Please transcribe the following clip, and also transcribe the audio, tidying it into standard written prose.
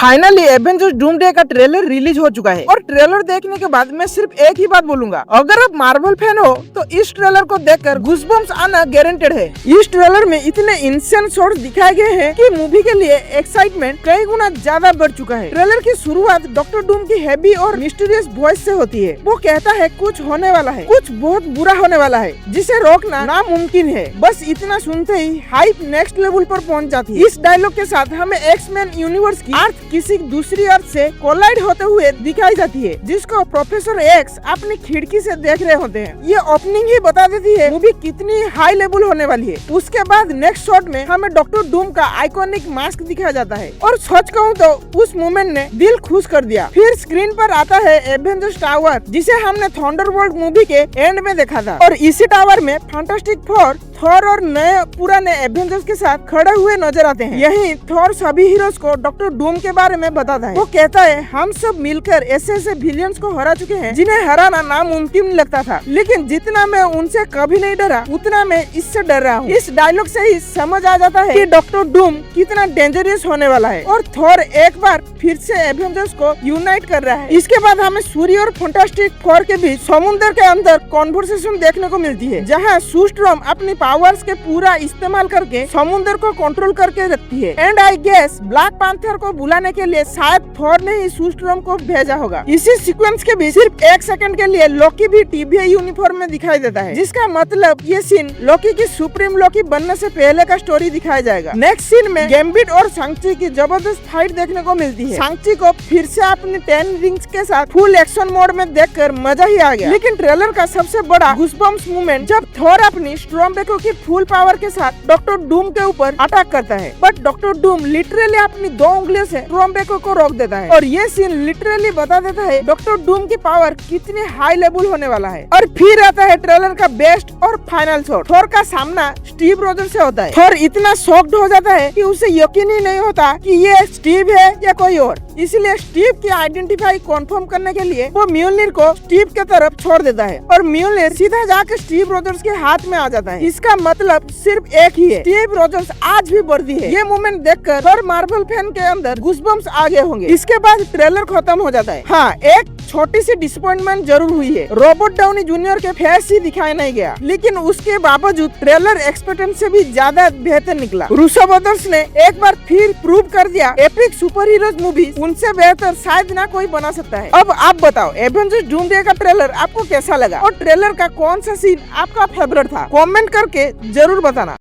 Finally Avengers डूमडे का trailer release हो चुका है और ट्रेलर देखने के बाद मैं सिर्फ एक ही बात बोलूंगा, अगर आप मार्वल फैन हो तो इस ट्रेलर को देखकर गूज़बम्प्स आना गारंटेड है। इस ट्रेलर में इतने इंसेंट शॉट्स दिखाए गए हैं कि मूवी के लिए एक्साइटमेंट कई गुना ज्यादा बढ़ चुका है। ट्रेलर की शुरुआत डॉक्टर डूम की हैवी और मिस्टीरियस वॉइस से होती है। वो कहता है कुछ होने वाला है, कुछ बहुत बुरा होने वाला है, जिसे रोकना नामुमकिन है। बस इतना सुनते ही हाइप नेक्स्ट लेवल पर पहुंच जाती है। इस डायलॉग के साथ हमें एक्स-मैन यूनिवर्स की अर्थ किसी दूसरी अर्थ से कोलाइड होते हुए दिखाई जाती है, जिसको प्रोफेसर एक्स अपनी खिड़की से देख रहे होते हैं। ये ओपनिंग ही बता देती है मूवी कितनी हाई लेवल होने वाली है। उसके बाद नेक्स्ट शॉट में हमें डॉक्टर डूम का आइकॉनिक मास्क दिखाया जाता है और सच कहूँ तो उस मोमेंट ने दिल खुश कर दिया। फिर स्क्रीन पर आता है एवेंजर्स टावर, जिसे हमने थंडरबोल्ट मूवी के एंड में देखा था, और इसी टावर में फैंटास्टिक फोर, थॉर और नए पुराने एवेंजर्स के साथ खड़े हुए नजर आते हैं। यही थॉर सभी हीरोज को डॉक्टर डूम के बारे में बताता है। वो कहता है हम सब मिलकर ऐसे ऐसे विलियंस को हरा चुके हैं जिन्हें हराना नामुमकिन लगता था, लेकिन जितना मैं उनसे कभी नहीं डरा उतना मैं इससे डर रहा हूँ। इस डायलॉग से ही समझ आ जाता है कि डॉक्टर डूम कितना डेंजरस होने वाला है और थॉर एक बार फिर से एवेंजर्स को यूनाइट कर रहा है। इसके बाद हमें सूर्य और फैंटास्टिक फोर के बीच समुद्र के अंदर कॉन्वर्सेशन देखने को मिलती है, जहाँ सूस्ट्रॉम अपनी पावर्स के पूरा इस्तेमाल करके समुद्र को कंट्रोल करके रखती है। And I guess Black Panther को बुलाने के लिए शायद थॉर ने ही सूस्ट्रॉम को भेजा होगा। इसी सीक्वेंस के बीच सिर्फ एक सेकंड के लिए लोकी भी टीवीए यूनिफॉर्म में दिखाई देता है, जिसका मतलब ये सीन लोकी की सुप्रीम लोकी बनने से पहले का स्टोरी दिखाया जाएगा। नेक्स्ट सीन में गैम्बिट और सांची की जबरदस्त फाइट देखने को मिलती है। सांची को फिर से अपनी 10 रिंग्स के साथ फुल एक्शन मोड में देखकर मजा ही आ गया। लेकिन ट्रेलर का सबसे बड़ा गूज़बम्प्स मोमेंट जब थॉर अपनी स्ट्रॉम्बेको की फुल पावर के साथ डॉक्टर डूम के ऊपर अटैक करता है, बट डॉक्टर डूम लिटरली अपनी 2 उंगलियों से स्ट्रॉम्बेको को रोक देता है। और ये सीन लिटरली बता देता है डॉक्टर डूम की पावर कितनी हाई लेवल होने वाला है। और फिर आता है ट्रेलर का बेस्ट और फाइनल शॉट। थॉर का सामना स्टीव रोजर से होता है। थॉर इतना शॉक्ड हो जाता है कि उसे यकीन ही नहीं होता कि ये स्टीव है या कोई और। इसलिए स्टीव की आइडेंटिफाई कंफर्म करने के लिए वो म्योलनिर को स्टीव के तरफ छोड़ देता है और म्योलनिर सीधा जाकर स्टीव रोजर्स के हाथ में आ जाता है। इसका मतलब सिर्फ एक ही है, स्टीव रोजर्स आज भी वर्दी है। ये मोमेंट देखकर हर मार्वल फैन के अंदर गूज़बम्प्स आ गए होंगे। इसके बाद ट्रेलर खत्म हो जाता है। हाँ, एक छोटी सी डिसअपॉइंटमेंट जरूर हुई है, रॉबर्ट डाउनी जूनियर के फेस ही दिखाई नहीं गया, लेकिन उसके बावजूद ट्रेलर एक्सपेक्टेशन से भी ज्यादा बेहतर निकला। रूसो ब्रदर्स ने एक बार फिर प्रूव कर दिया एपिक सुपर हीरोज मूवी उनसे बेहतर शायद ना कोई बना सकता है। अब आप बताओ एवेंजर्स डूमडे का ट्रेलर आपको कैसा लगा और ट्रेलर का कौन सा सीन आपका फेवरेट था? कमेंट करके जरूर बताना।